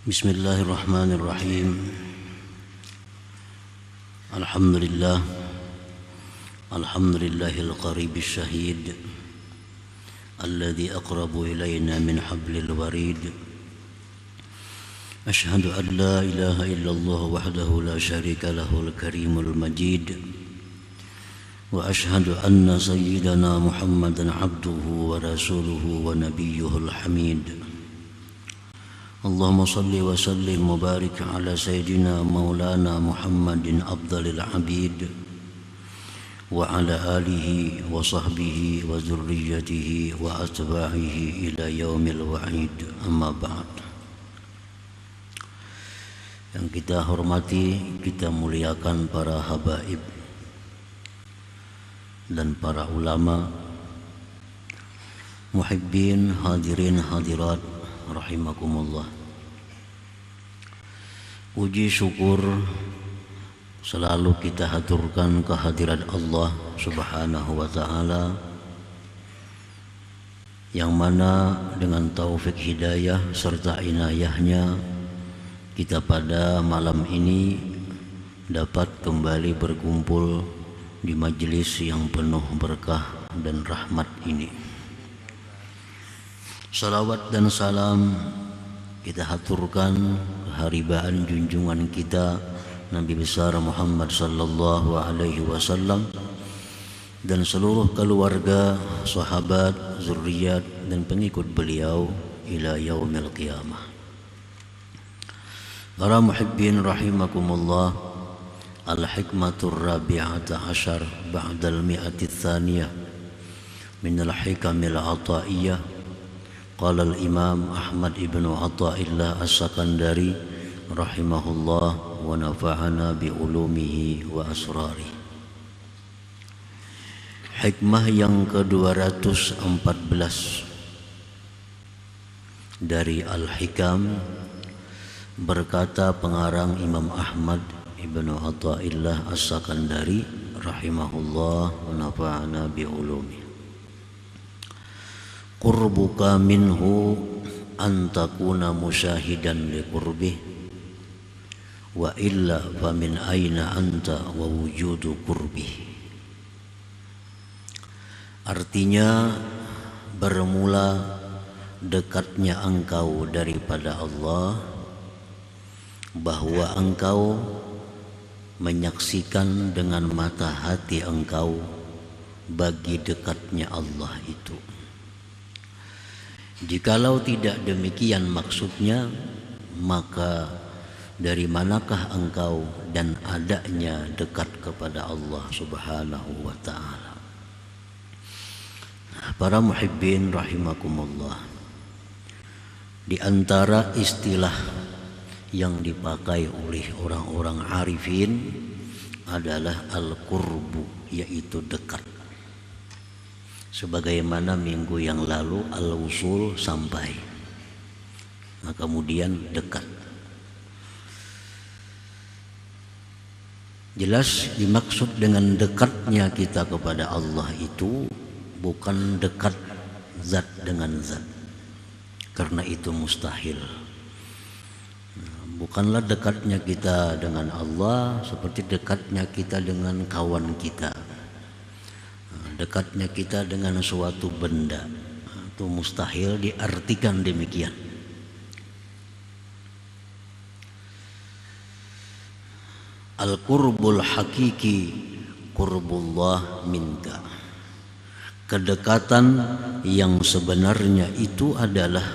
Bismillahirrahmanirrahim. Alhamdulillah. Alhamdulillahil qaribis syahid alladhi aqrabu ilayna min hablil warid. Ashhadu an la ilaha illallah wahdahu la syarika lahul karimul majid. Wa ashhadu anna sayyidana Muhammadan abduhu wa rasuluhu wa nabiyyuhul hamid. Allahumma salli wa sallim wa barik ala sayyidina maulana Muhammadin afdalil abid wa ala alihi wa sahbihi wa zurriyatihi wa atba'ihi ila yaumil wa'id, amma ba'd. Yang kita hormati, kita muliakan para habaib dan para ulama, muhibbin, hadirin, hadirat rahimakumullah. Puji syukur selalu kita haturkan kehadirat Allah Subhanahu wa ta'ala, yang mana dengan taufik hidayah serta inayahnya kita pada malam ini dapat kembali berkumpul di majelis yang penuh berkah dan rahmat ini. Salawat dan salam kita haturkan keharibaan junjungan kita Nabi besar Muhammad sallallahu alaihi wasallam dan seluruh keluarga, sahabat, zuriat dan pengikut beliau ila yaumil qiyamah. Para muhibbin rahimakumullah, al-hikmatur rabi'ata asyar ba'dal mi'ati tsaniyah min al-hikamil ataiyah. Qala al-Imam Ahmad ibn Athaillah As-Sakandari rahimahullah wa nafa'ana bi ulumihi wa asrari. Hikmah yang ke-214 dari Al-Hikam, berkata pengarang Imam Ahmad ibn Athaillah As-Sakandari rahimahullah wa nafa'ana bi ulumihi. Qurbuka minhu an takuna musyahidan li qurbih wa illa fa min aina anta wa wujudu qurbih. Artinya, bermula dekatnya engkau daripada Allah, bahwa engkau menyaksikan dengan mata hati engkau bagi dekatnya Allah itu. Jikalau tidak demikian maksudnya, maka dari manakah engkau dan adanya dekat kepada Allah Subhanahu wa ta'ala? Para muhibbin rahimakumullah, di antara istilah yang dipakai oleh orang-orang arifin adalah al-qurbu, yaitu dekat. Sebagaimana minggu yang lalu al-wusul, sampai, nah kemudian dekat. Jelas dimaksud dengan dekatnya kita kepada Allah itu bukan dekat zat dengan zat, karena itu mustahil. Bukanlah dekatnya kita dengan Allah seperti dekatnya kita dengan kawan kita, dekatnya kita dengan suatu benda. Itu mustahil diartikan demikian. Al-qurbul hakiki qurbullah minka. Kedekatan yang sebenarnya itu adalah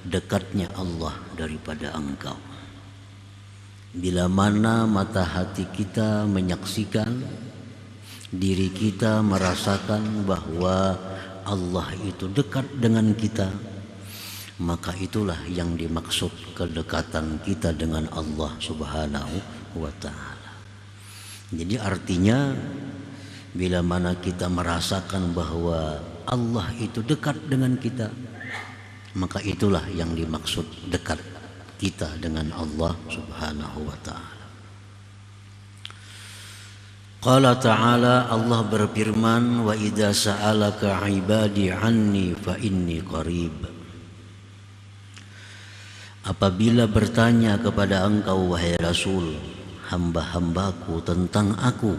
dekatnya Allah daripada engkau. Bila mana mata hati kita menyaksikan, diri kita merasakan bahwa Allah itu dekat dengan kita, maka itulah yang dimaksud kedekatan kita dengan Allah Subhanahu wa ta'ala. Jadi artinya, bila mana kita merasakan bahwa Allah itu dekat dengan kita, maka itulah yang dimaksud dekat kita dengan Allah Subhanahu wa ta'ala. Qala ta'ala, Allah berfirman, wa idza sa'alaka ibadi anni fa inni qarib. apabila bertanya kepada engkau wahai Rasul hamba-hambaku tentang aku,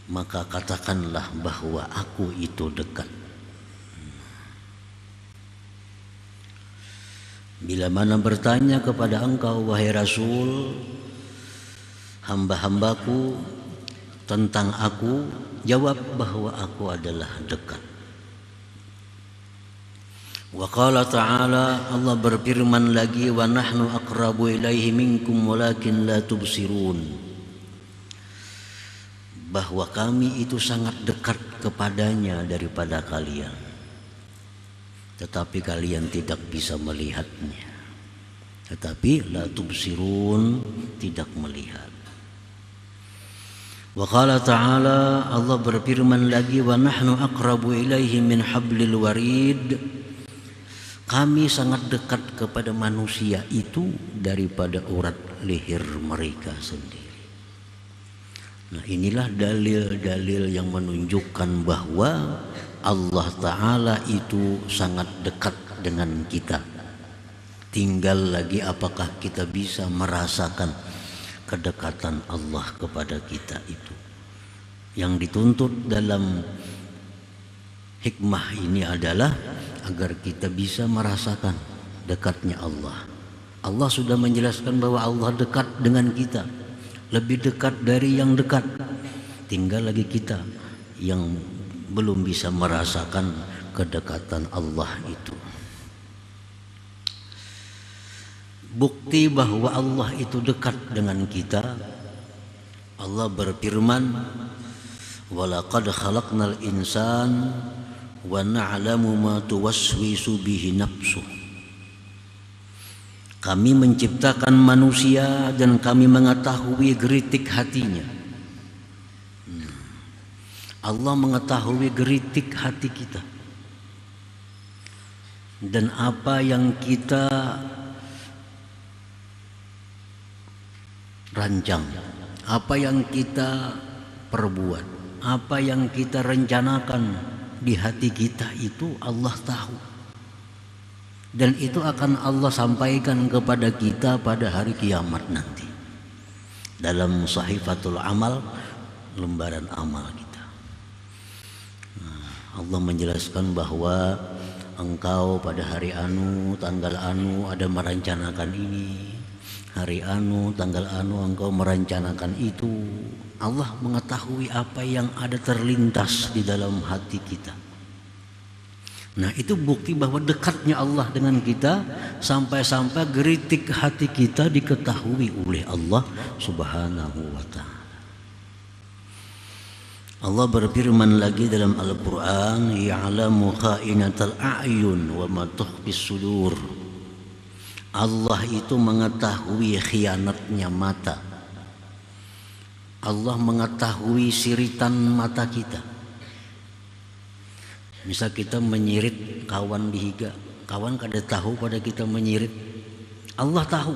maka katakanlah bahwa aku itu dekat. Bila mana bertanya kepada engkau wahai Rasul hamba-hambaku tentang aku, jawab bahwa aku adalah dekat. Wa qala ta'ala, Allah berfirman lagi, wa nahnu aqrabu ilaihi minkum walakin la tubsirun, bahwa kami itu sangat dekat kepadanya daripada kalian, tetapi kalian tidak bisa melihatnya. Tetapi la tubsirun, tidak melihat. Wa qala ta'ala, Allah berfirman lagi, wa nahnu aqrabu ilaihi min hablil warid, kami sangat dekat kepada manusia itu daripada urat leher mereka sendiri. Nah, inilah dalil-dalil yang menunjukkan bahwa Allah Ta'ala itu sangat dekat dengan kita. Tinggal lagi apakah kita bisa merasakan kedekatan Allah kepada kita itu. Yang dituntut dalam hikmah ini adalah agar kita bisa merasakan dekatnya Allah. Allah sudah menjelaskan bahwa Allah dekat dengan kita, lebih dekat dari yang dekat. Tinggal lagi kita yang belum bisa merasakan kedekatan Allah itu. Bukti bahwa Allah itu dekat dengan kita, Allah berfirman, walaqad khalaqnal insan wa na'lamu ma tuwaswisu bihi nafsuh. Kami menciptakan manusia dan kami mengetahui geritik hatinya. Allah mengetahui geritik hati kita dan apa yang kita rancang, apa yang kita perbuat, apa yang kita rencanakan di hati kita itu Allah tahu, dan itu akan Allah sampaikan kepada kita pada hari kiamat nanti dalam sahifatul amal, lembaran amal kita. Allah menjelaskan bahwa engkau pada hari anu, tanggal anu ada merencanakan ini, hari anu, tanggal anu engkau merencanakan itu. Allah mengetahui apa yang ada terlintas di dalam hati kita. Nah, itu bukti bahwa dekatnya Allah dengan kita, sampai-sampai geritik hati kita diketahui oleh Allah Subhanahu wa ta'ala. Allah berfirman lagi dalam Al-Quran, ya'lamu kha'inatal a'yun wa ma tukhfis sudur. Allah itu mengetahui khianatnya mata. Allah mengetahui siritan mata kita. Misal kita menyirit kawan di higa, kawan kada tahu pada kita menyirit, Allah tahu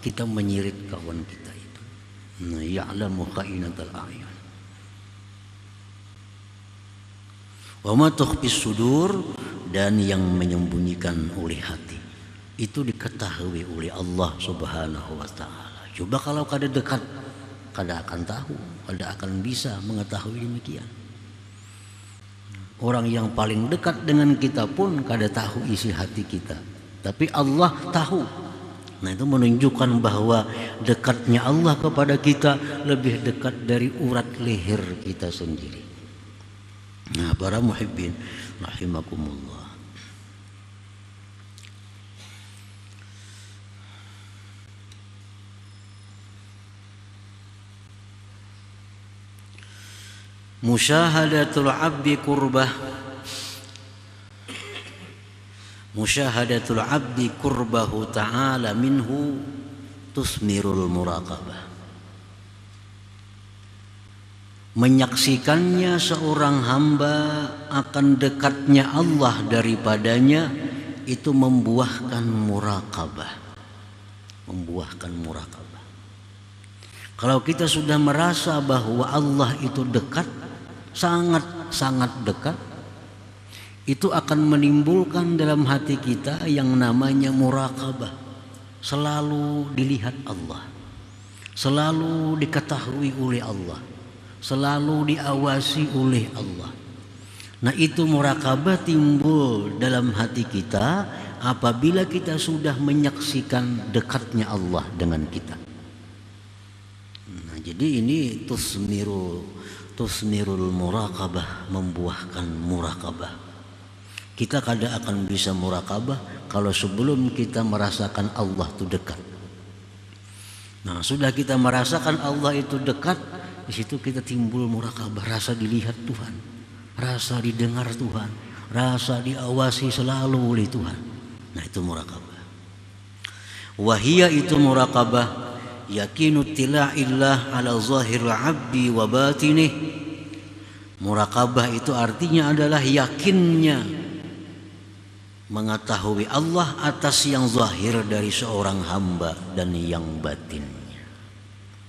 kita menyirit kawan kita itu. Nah, ya'lamu kha'inatal a'yun wa ma tukhfis sudur, dan yang menyembunyikan oleh hati itu diketahui oleh Allah Subhanahu wa ta'ala. Coba kalau kada dekat, kada akan tahu, kada akan bisa mengetahui demikian. Orang yang paling dekat dengan kita pun kada tahu isi hati kita, tapi Allah tahu. Nah, itu menunjukkan bahwa dekatnya Allah kepada kita lebih dekat dari urat leher kita sendiri. Nah, para muhibbin rahimakumullah, musyahadatul abdi qurbah, musyahadatul abdi qurbahu ta'ala minhu tusmirul muraqabah. Menyaksikannya seorang hamba akan dekatnya Allah daripadanya itu membuahkan muraqabah, membuahkan muraqabah. Kalau kita sudah merasa bahwa Allah itu dekat, sangat-sangat dekat, itu akan menimbulkan dalam hati kita yang namanya muraqabah, selalu dilihat Allah, selalu diketahui oleh Allah, selalu diawasi oleh Allah. Nah, itu muraqabah timbul dalam hati kita apabila kita sudah menyaksikan dekatnya Allah dengan kita. Nah, jadi ini tusmirul muraqabah, membuahkan muraqabah. Kita kadang akan bisa muraqabah kalau sebelum kita merasakan Allah itu dekat. Nah, sudah kita merasakan Allah itu dekat, di situ kita timbul muraqabah, rasa dilihat Tuhan, rasa didengar Tuhan, rasa diawasi selalu oleh Tuhan. Nah, itu muraqabah. Wahia itu muraqabah yakinu tila'illah ala zahir abdi wa batinih. Muraqabah itu artinya adalah yakinnya mengetahui Allah atas yang zahir dari seorang hamba dan yang batinnya.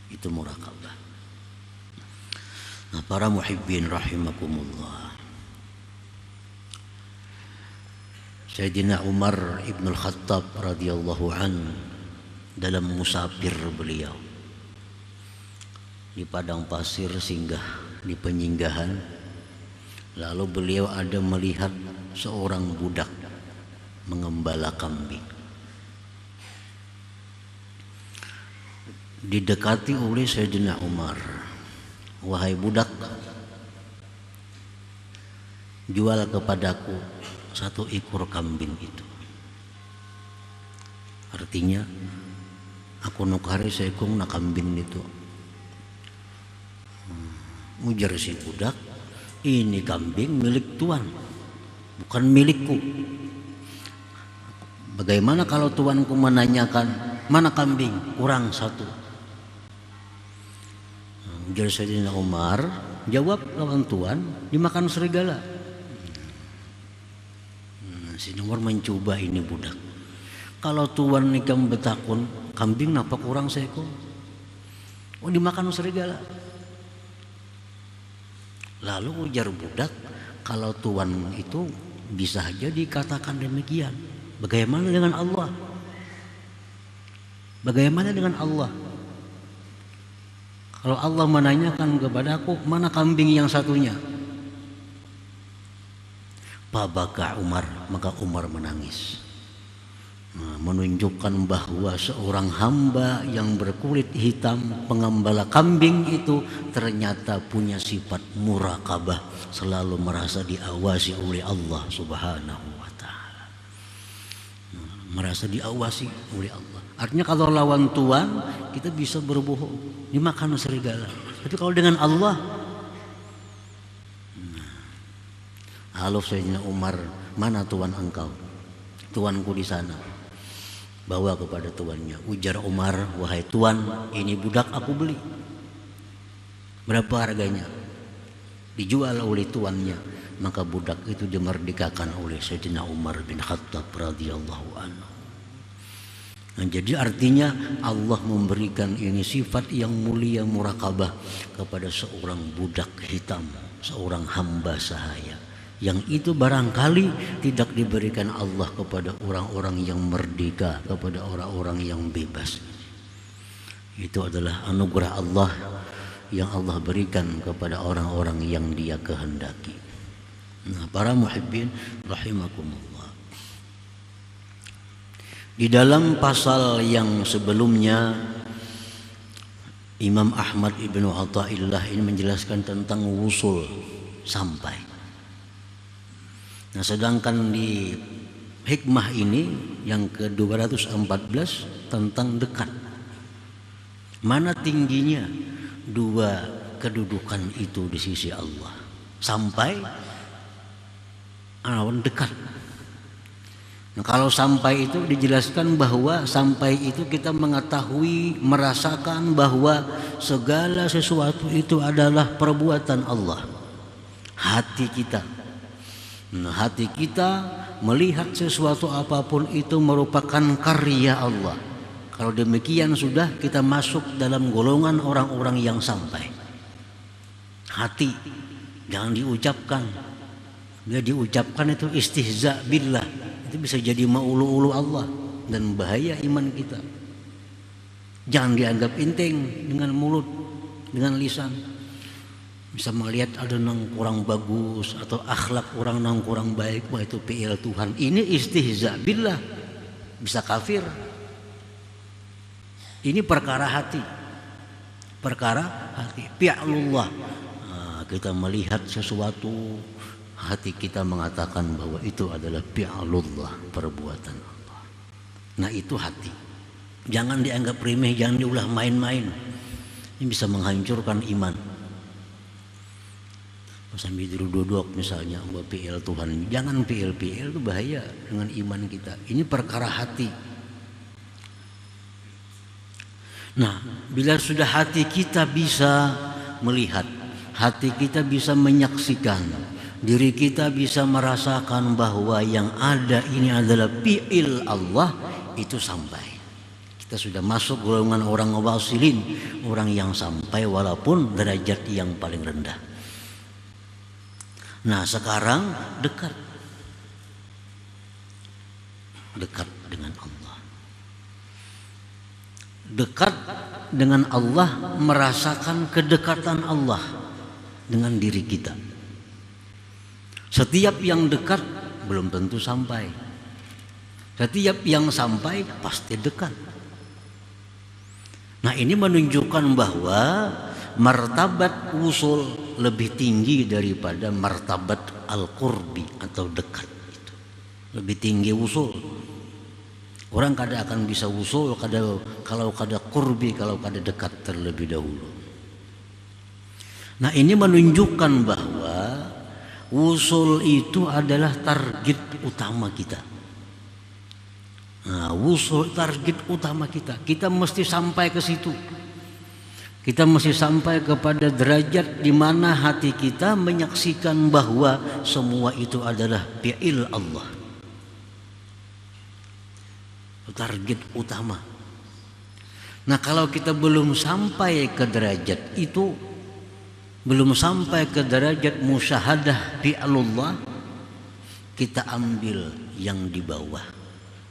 Itu muraqabah. Nah, para muhibbin rahimakumullah, Sayyidina Umar ibn al-Khattab radhiyallahu an dalam musafir beliau di padang pasir singgah di penyinggahan, lalu beliau ada melihat seorang budak mengembala kambing. Didekati oleh Sayyidina Umar, "Wahai budak, jual kepadaku 1 ekor kambing itu." Artinya, aku nukari seekor na kambing itu. Ujar si budak, "Ini kambing milik tuan, bukan milikku. Bagaimana kalau tuanku menanyakan, mana kambing? Kurang 1." Ujar Sayyidina Umar, "Jawab lawan tuan, dimakan serigala." Sayyidina Umar mencoba ini budak. Kalau tuan nikam betakun, kambing napa kurang seekor? Oh, dimakan serigala. Lalu ujar budak, kalau tuan itu bisa saja dikatakan demikian. Bagaimana dengan Allah? Bagaimana dengan Allah? Kalau Allah menanyakan kepadaku, mana kambing yang satunya? Pabaka Umar, maka Umar menangis. Menunjukkan bahwa seorang hamba yang berkulit hitam pengembala kambing itu ternyata punya sifat muraqabah, selalu merasa diawasi oleh Allah Subhanahu wa taala. Merasa diawasi oleh Allah. Artinya kalau lawan tuan kita bisa berbohong, dimakan serigala. Tapi kalau dengan Allah, halo Sayyidina Umar, mana tuan engkau? Tuanku di sana. Bawa kepada tuannya. Ujar Umar, "Wahai tuan, ini budak aku beli. Berapa harganya?" Dijual oleh tuannya. Maka budak itu dimerdekakan oleh Sayyidina Umar bin Khattab radhiyallahu anhu. Nah, jadi artinya Allah memberikan ini sifat yang mulia muraqabah kepada seorang budak hitam, seorang hamba sahaya. Yang itu barangkali tidak diberikan Allah kepada orang-orang yang merdeka, kepada orang-orang yang bebas. Itu adalah anugerah Allah yang Allah berikan kepada orang-orang yang Dia kehendaki. Nah, para muhibbin rahimakumullah, di dalam pasal yang sebelumnya Imam Ahmad ibnu Athaillah ini menjelaskan tentang wusul, sampai. Nah, sedangkan di hikmah ini yang ke-214 tentang dekat. Mana tingginya dua kedudukan itu di sisi Allah? Sampai awan dekat. Nah, kalau sampai itu dijelaskan bahwa sampai itu kita mengetahui, merasakan bahwa segala sesuatu itu adalah perbuatan Allah. Hati kita. Nah, hati kita melihat sesuatu apapun itu merupakan karya Allah. Kalau demikian sudah kita masuk dalam golongan orang-orang yang sampai. Hati jangan diucapkan. Bila diucapkan itu istihza billah, itu bisa jadi maulu-ulu Allah. dan bahaya iman kita. Jangan dianggap enteng dengan mulut, dengan lisan. Bisa melihat ada yang kurang bagus atau akhlak orang yang kurang baik, wah itu fi'il Tuhan. Ini istihza billah, bisa kafir. Ini perkara hati, fi'lullah. Nah, kita melihat sesuatu, hati kita mengatakan bahwa itu adalah fi'lullah, perbuatan Allah. Nah itu hati. Jangan dianggap remeh, jangan diulah main-main. Ini bisa menghancurkan iman. Sambil duduk misalnya buat fi'il Tuhan. Jangan fi'il itu bahaya dengan iman kita. Ini perkara hati. Nah, bila sudah hati kita bisa melihat, hati kita bisa menyaksikan, diri kita bisa merasakan bahwa yang ada ini adalah fi'il Allah, itu sampai. Kita sudah masuk golongan orang wasilin, orang yang sampai walaupun derajat yang paling rendah. Nah sekarang dekat dengan Allah. Dekat dengan Allah, merasakan kedekatan Allah dengan diri kita. Setiap yang dekat belum tentu sampai. Setiap yang sampai pasti dekat. Nah ini menunjukkan bahwa martabat usul lebih tinggi daripada martabat al-qurbi atau dekat itu. Lebih tinggi usul. Orang kada akan bisa usul kalau kada qurbi, kalau kada dekat terlebih dahulu. Nah ini menunjukkan bahwa usul itu adalah target utama kita. Nah, usul target utama kita. Kita mesti sampai ke situ. Kita mesti sampai kepada derajat di mana hati kita menyaksikan bahwa semua itu adalah fi'il Allah. Target utama. Nah, kalau kita belum sampai ke derajat itu, belum sampai ke derajat musyahadah fi'lullah, kita ambil yang di bawah,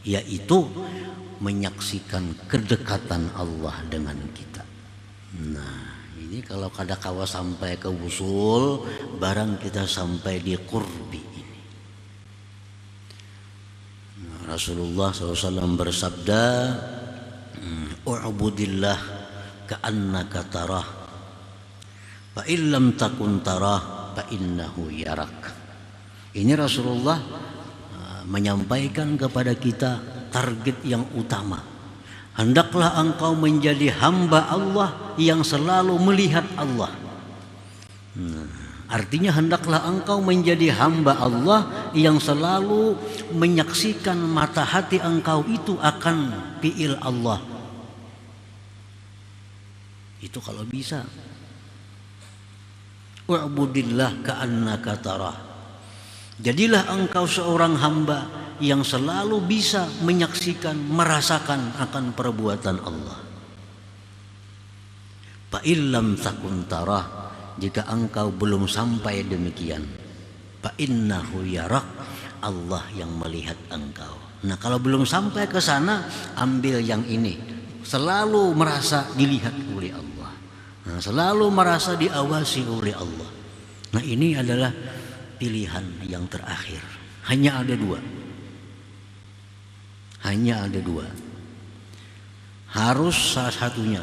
yaitu menyaksikan kedekatan Allah dengan kita. Nah ini kalau kada kawa sampai ke usul, barang kita sampai di qurbi ini. Nah, Rasulullah SAW bersabda, u'budillah ka'annaka tarah, fa illam takun tarah fa innahu yarak. Ini Rasulullah menyampaikan kepada kita target yang utama. Hendaklah engkau menjadi hamba Allah yang selalu melihat Allah. Artinya hendaklah engkau menjadi hamba Allah yang selalu menyaksikan mata hati engkau itu akan fi'il Allah. Itu kalau bisa. Wa'budillah ka'annaka tarah. Jadilah engkau seorang hamba yang selalu bisa menyaksikan, merasakan akan perbuatan Allah. Fa illam takun tarah, jika engkau belum sampai demikian, fa innahu yarak, Allah yang melihat engkau. Nah, kalau belum sampai ke sana, ambil yang ini. Selalu merasa dilihat oleh Allah. Nah, selalu merasa diawasi oleh Allah. Nah, ini adalah pilihan yang terakhir. Hanya ada dua. Harus salah satunya.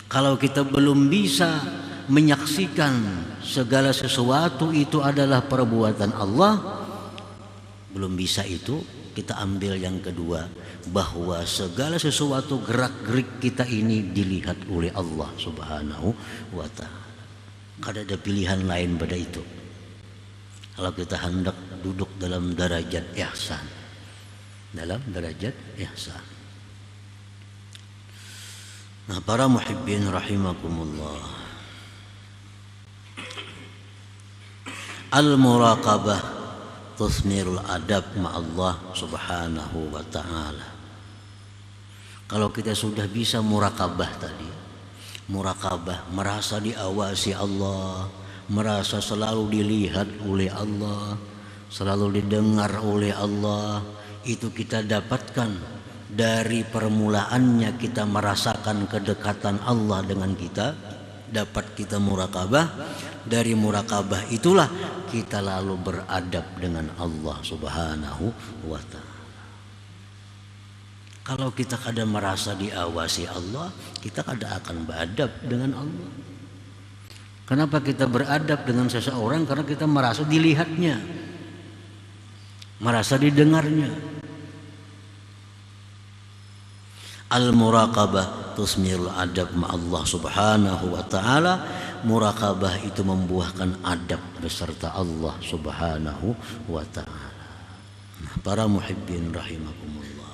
Kalau kita belum bisa menyaksikan segala sesuatu itu adalah perbuatan Allah, belum bisa itu, kita ambil yang kedua, bahwa segala sesuatu gerak-gerik kita ini dilihat oleh Allah Subhanahu wa ta'ala. Kada ada pilihan lain pada itu. Kalau kita hendak duduk dalam derajat ihsan, Nah, para muhibbin rahimakumullah, al-muraqabah tusmirul adab ma'allah subhanahu wa ta'ala. Kalau kita sudah bisa muraqabah tadi, muraqabah, merasa diawasi Allah, merasa selalu dilihat oleh Allah, selalu didengar oleh Allah, itu kita dapatkan dari permulaannya kita merasakan kedekatan Allah dengan kita, dapat kita murakabah. Dari murakabah itulah kita lalu beradab dengan Allah Subhanahu wa ta'ala. Kalau kita kadang merasa diawasi Allah, kita kadang akan beradab dengan Allah. Kenapa kita beradab dengan seseorang? Karena kita merasa dilihatnya, merasa didengarnya. Al-muraqabah tusmirul adab ma'allah subhanahu wa ta'ala. Muraqabah itu membuahkan adab beserta Allah subhanahu wa ta'ala. Para muhibbin rahimakumullah,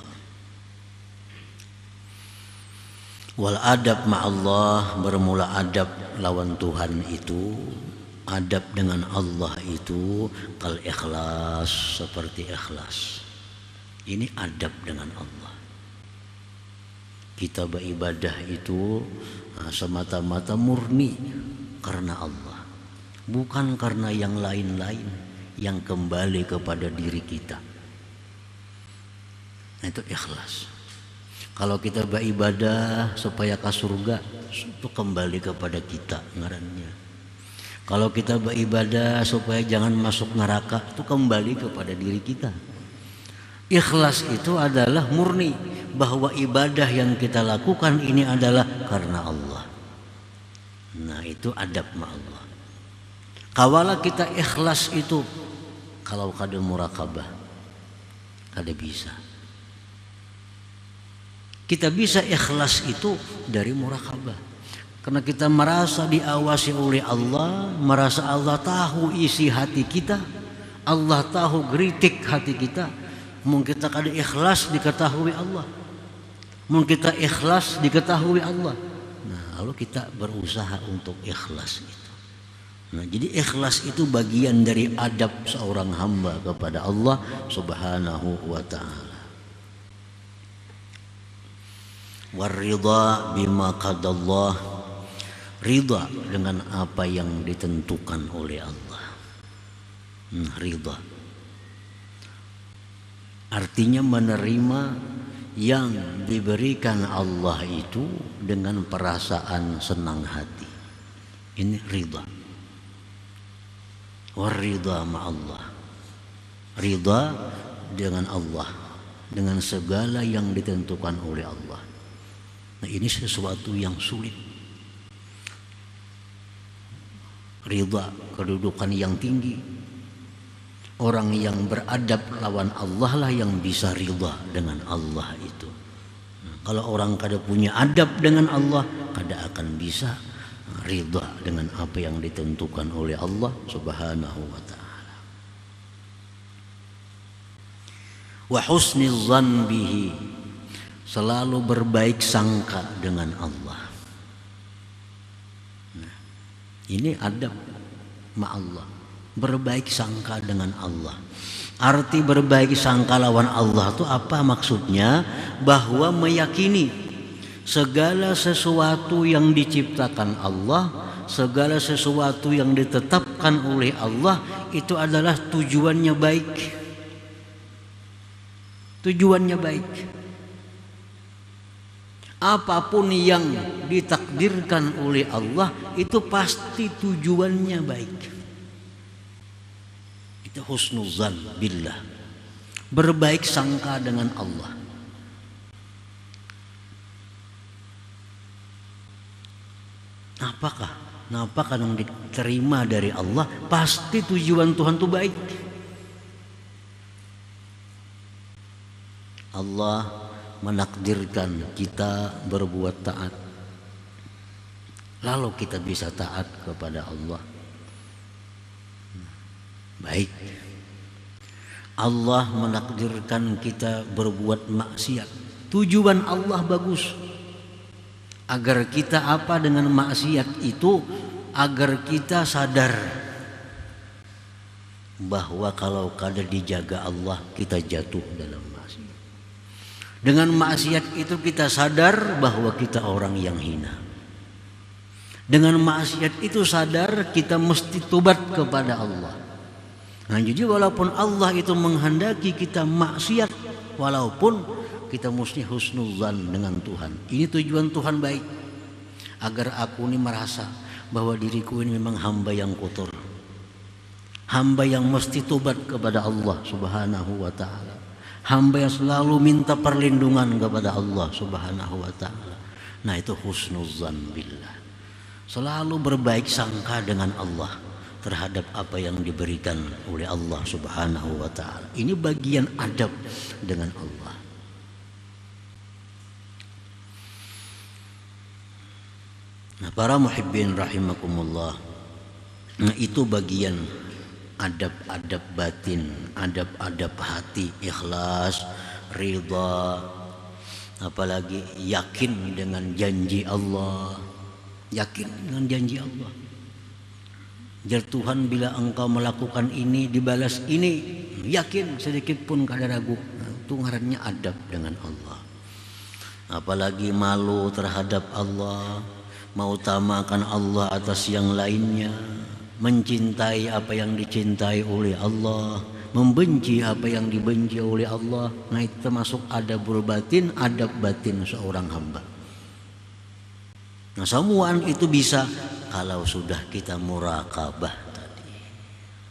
wal adab ma'allah, bermula adab lawan Tuhan itu, adab dengan Allah itu kal ikhlas, seperti ikhlas. Ini adab dengan Allah. Kita beribadah itu semata-mata murni karena Allah, bukan karena yang lain-lain yang kembali kepada diri kita. Nah, itu ikhlas. Kalau kita beribadah supaya ke surga, itu kembali kepada kita ngarannya. Kalau kita beribadah supaya jangan masuk neraka, itu kembali kepada diri kita. Ikhlas itu adalah murni bahwa ibadah yang kita lakukan ini adalah karena Allah. Nah, itu adab ma'allah. Kawala kita ikhlas itu, kalau kada murakabah, kada bisa. Kita bisa ikhlas itu dari murakabah, karena kita merasa diawasi oleh Allah, merasa Allah tahu isi hati kita, Allah tahu geritik hati kita. Mungkin kita kada ikhlas diketahui Allah, mungkin kita ikhlas diketahui Allah. Nah, lalu kita berusaha untuk ikhlas itu. Nah, jadi ikhlas itu bagian dari adab seorang hamba kepada Allah Subhanahu wa ta'ala. Waridha bima qadallah, ridha dengan apa yang ditentukan oleh Allah. Ridha artinya menerima yang diberikan Allah itu dengan perasaan senang hati. Ini ridha. Waridha ma'allah, ridha dengan Allah, dengan segala yang ditentukan oleh Allah. Nah, ini sesuatu yang sulit. Ridha, kedudukan yang tinggi. Orang yang beradab lawan Allah lah yang bisa ridha dengan Allah itu. Nah, kalau orang kada punya adab dengan Allah, kada akan bisa ridha dengan apa yang ditentukan oleh Allah Subhanahu wa ta'ala. Wa husnil dzan bihi, selalu berbaik sangka dengan Allah. Nah, ini adab ma'allah, berbaik sangka dengan Allah. Arti berbaik sangka lawan Allah itu apa maksudnya? Bahwa meyakini segala sesuatu yang diciptakan Allah, segala sesuatu yang ditetapkan oleh Allah itu adalah tujuannya baik. Tujuannya baik. Apapun yang ditakdirkan oleh Allah itu pasti tujuannya baik. Itu husnuzan billah, berbaik sangka dengan Allah. Apakah yang diterima dari Allah pasti tujuan Tuhan itu baik. Allah menakdirkan kita berbuat taat, lalu kita bisa taat kepada Allah. Baik. Allah menakdirkan kita berbuat maksiat, tujuan Allah bagus. Agar kita apa dengan maksiat itu? Agar kita sadar bahwa kalau kada dijaga Allah, kita jatuh dalam maksiat. Dengan maksiat itu kita sadar bahwa kita orang yang hina. Dengan maksiat itu sadar kita mesti tobat kepada Allah. Nah, jadi walaupun Allah itu menghendaki kita maksiat, walaupun kita mesti husnuzan dengan Tuhan. Ini tujuan Tuhan baik, agar aku ini merasa bahwa diriku ini memang hamba yang kotor, hamba yang mesti tobat kepada Allah Subhanahu wa ta'ala, hamba yang selalu minta perlindungan kepada Allah Subhanahu wa ta'ala. Nah, itu husnuzan billah, selalu berbaik sangka dengan Allah terhadap apa yang diberikan oleh Allah Subhanahu wa ta'ala. Ini bagian adab dengan Allah. Nah, para muhibbin rahimakumullah, nah itu bagian adab-adab batin, adab-adab hati, ikhlas, ridha, apalagi yakin dengan janji Allah, yakin dengan janji Allah. Jar Tuhan, bila engkau melakukan ini dibalas ini, yakin sedikit pun kada ragu. Nah, itu ngarannya adab dengan Allah. Apalagi malu terhadap Allah, mengutamakan Allah atas yang lainnya, mencintai apa yang dicintai oleh Allah, membenci apa yang dibenci oleh Allah. Nah, itu termasuk adabul batin, adab batin seorang hamba. Nah, semuaan itu bisa kalau sudah kita muraqabah tadi,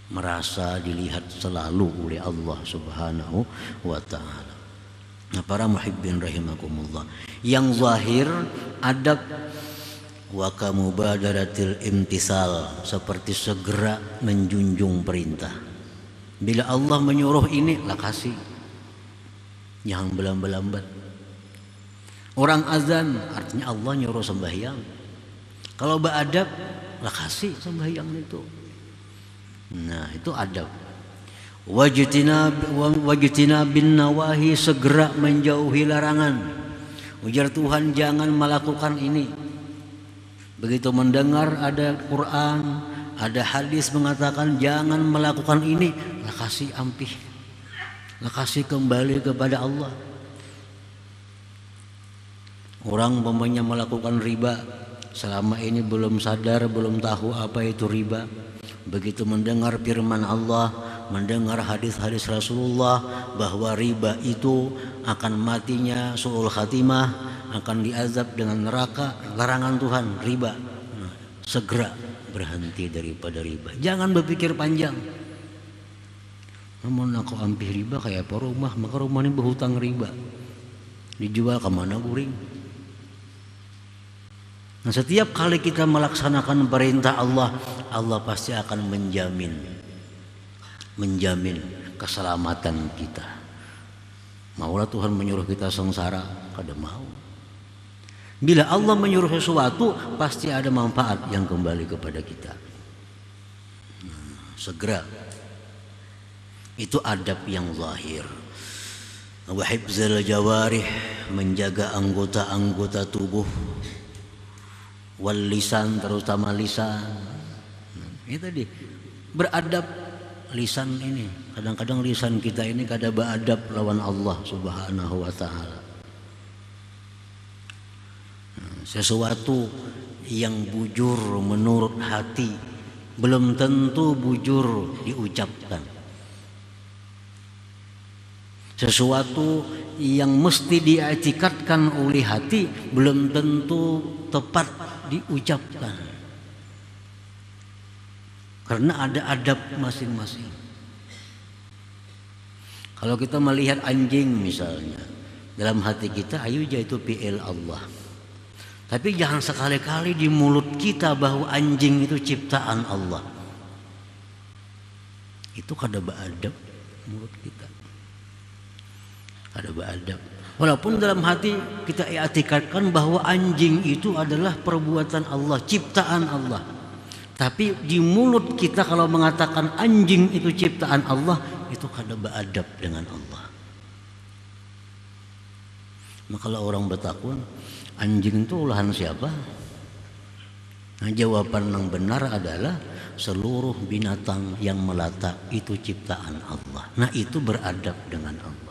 merasa dilihat selalu oleh Allah Subhanahu wa ta'ala. Nah, para muhibbin rahimakumullah, yang zahir adab wa kamubadaratil imtisal, seperti segera menjunjung perintah. Bila Allah menyuruh ini, lah kasih, jangan berlambat-lambat. Orang azan artinya Allah nyuruh sembahyang, kalau beradab lah kasih sembahyang itu. Nah, itu adab. Wajtinab bin nawahi, segera menjauhi larangan. Ujar Tuhan, jangan melakukan ini. Begitu mendengar ada Quran, ada hadis mengatakan jangan melakukan ini, lah kasih ampih, lah kasih kembali kepada Allah. Orang umpamanya melakukan riba, selama ini belum sadar, belum tahu apa itu riba. Begitu mendengar firman Allah, mendengar hadis-hadis Rasulullah bahwa riba itu akan matinya su'ul khatimah, akan diazab dengan neraka, larangan Tuhan riba. Nah, segera berhenti daripada riba. Jangan berpikir panjang. Namun aku ampih riba kayak apa rumah, maka rumah ini berhutang riba, dijual kemana guring. Nah, setiap kali kita melaksanakan perintah Allah, Allah pasti akan menjamin keselamatan kita. Maulah Tuhan menyuruh kita sengsara, kada mau. Bila Allah menyuruh sesuatu, pasti ada manfaat yang kembali kepada kita. Segera. Itu adab yang zahir. Wa hifzul jawarih, menjaga anggota-anggota tubuh. Wal lisan, terutama lisan. Ini tadi beradab lisan ini. Kadang-kadang lisan kita ini kada beradab lawan Allah Subhanahu wa ta'ala. Sesuatu yang bujur menurut hati belum tentu bujur diucapkan. Sesuatu yang mesti diiktikadkan oleh hati belum tentu tepat diucapkan, karena ada adab masing-masing. Kalau kita melihat anjing misalnya, dalam hati kita ayo itu fi'il Allah, tapi jangan sekali-kali di mulut kita bahwa anjing itu ciptaan Allah. Itu kada beadab mulut kita, kada beadab. Walaupun dalam hati kita i'tikadkan bahwa anjing itu adalah perbuatan Allah, ciptaan Allah. Tapi di mulut kita kalau mengatakan anjing itu ciptaan Allah, itu kada beadab dengan Allah. Maka kalau orang bertakun, anjing itu olahan siapa? Nah, jawaban yang benar adalah seluruh binatang yang melata itu ciptaan Allah. Nah, itu beradab dengan Allah.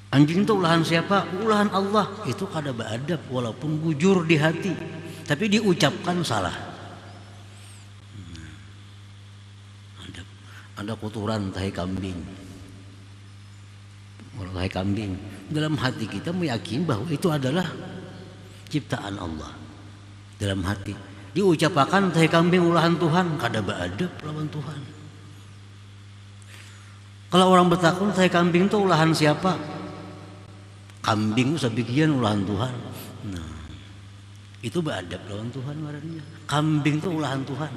Anjing itu ulahan siapa? Ulahan Allah. Itu kada beadab walaupun bujur di hati, tapi diucapkan salah. Ada kotoran tahi kambing, wahai kambing. Dalam hati kita meyakini bahwa itu adalah ciptaan Allah. Dalam hati diucapkan wahai kambing ulahan Tuhan, kada beadab lawan Tuhan. Kalau orang bertakun wahai kambing itu ulahan siapa? Kambing itu sebagian ulahan Tuhan. Nah, itu beadab lawan Tuhan marahnya. Kambing itu ulahan Tuhan.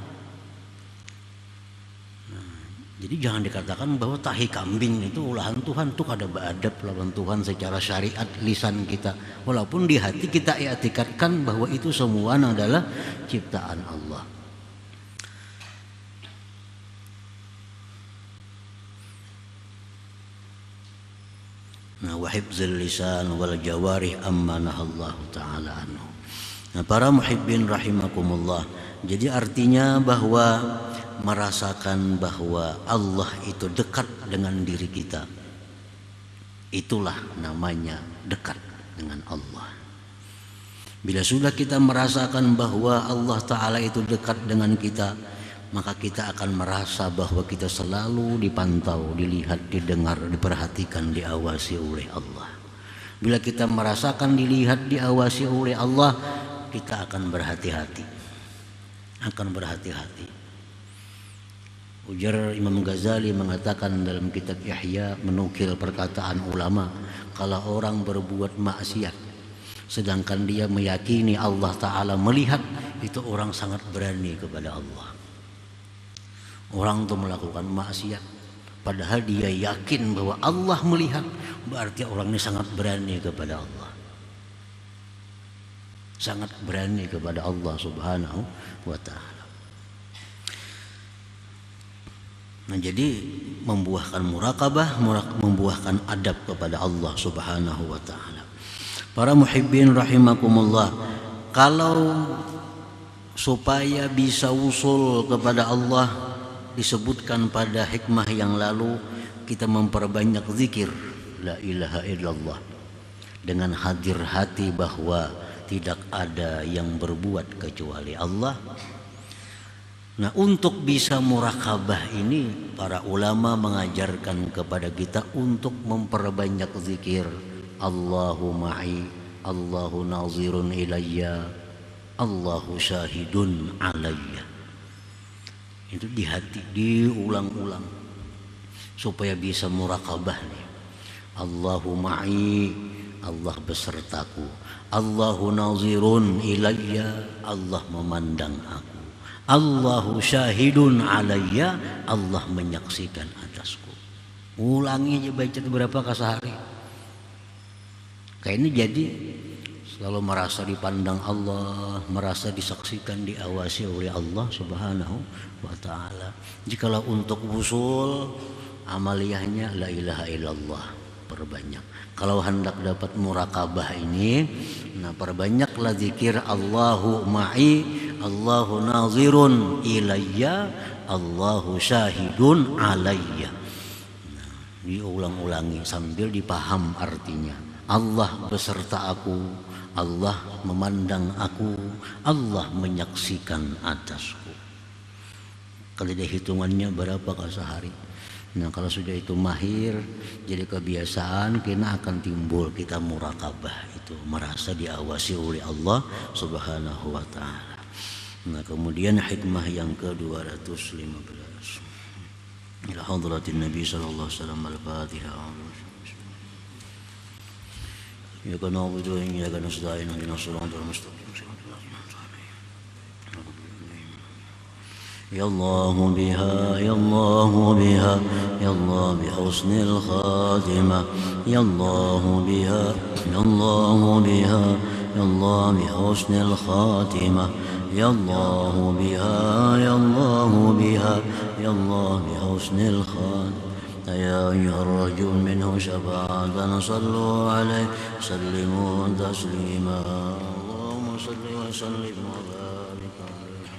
Jadi jangan dikatakan bahwa tahi kambing itu ulahan Tuhan, itu kada beadab lawan Tuhan secara syariat lisan kita. Walaupun di hati kita i'tikadkan bahwa itu semua adalah ciptaan Allah. Nah, wa hifdzul lisan wal jawarih amma nahallahu ta'ala anhu. Nah, para muhibbin rahimakumullah. Jadi artinya bahwa merasakan bahwa Allah itu dekat dengan diri kita, itulah namanya dekat dengan Allah. Bila sudah kita merasakan bahwa Allah Ta'ala itu dekat dengan kita, maka kita akan merasa bahwa kita selalu dipantau, dilihat, didengar, diperhatikan, diawasi oleh Allah. Bila kita merasakan dilihat, diawasi oleh Allah, kita akan berhati-hati, Ujar Imam Ghazali mengatakan dalam kitab Ihya, menukil perkataan ulama, kalau orang berbuat maksiat sedangkan dia meyakini Allah Ta'ala melihat, itu orang sangat berani kepada Allah. Orang itu melakukan maksiat padahal dia yakin bahwa Allah melihat, berarti orang ini sangat berani kepada Allah, sangat berani kepada Allah Subhanahu wa Ta'ala. Nah, jadi membuahkan muraqabah, membuahkan adab kepada Allah Subhanahu wa Ta'ala. Para muhibbin rahimakumullah, kalau supaya bisa usul kepada Allah, disebutkan pada hikmah yang lalu, kita memperbanyak zikir la ilaha illallah dengan hadir hati bahwa tidak ada yang berbuat kecuali Allah. Nah, untuk bisa muraqabah ini, para ulama mengajarkan kepada kita untuk memperbanyak zikir. Allahu ma'i, Allahu nazirun ilayya, Allahu syahidun alayya. Itu di hati, diulang-ulang supaya bisa muraqabah nih. Allahu ma'i, Allah besertaku. Allahu nazirun ilayya, Allah memandang aku. Allahu syahidun alayya, Allah menyaksikan atasku. Ulangi aja, baca beberapa kali sehari. Kayak ini jadi selalu merasa dipandang Allah, merasa disaksikan, diawasi oleh Allah Subhanahu wa Ta'ala. Jikalau untuk usul amaliyahnya la ilaha illallah, perbanyak. Kalau hendak dapat muraqabah ini, nah perbanyaklah zikir Allahu ma'i, Allahu nazirun ilayya, Allahu syahidun alayya. Nah, diulang-ulangi sambil dipaham artinya. Allah beserta aku, Allah memandang aku, Allah menyaksikan atasku. Kalau ada hitungannya berapa kali sehari? Nah, kalau sudah itu mahir, jadi kebiasaan, kena akan timbul kita muraqabah itu, merasa diawasi oleh Allah Subhanahu wa Ta'ala. Nah, kemudian hikmah yang ke-215. Ila hadratin Nabi sallallahu alaihi wasallam, al-Fatihah. Ya kana na'budu wa iyyaka nasta'in, ihdinas siratal mustaqim. Ya Allah biha, ya Allah biha, ya Allah bi husnil khatimah. Ya Allah biha, ya Allah biha, ya Allah bi husnil khatimah. Ya Allah biha, ya Allah biha, ya Allah bi husnil khatimah. يا أيها الرجل منه شفاعة صلوا عليه سلموا تسليما اللهم صل وسلم وبارك عليه.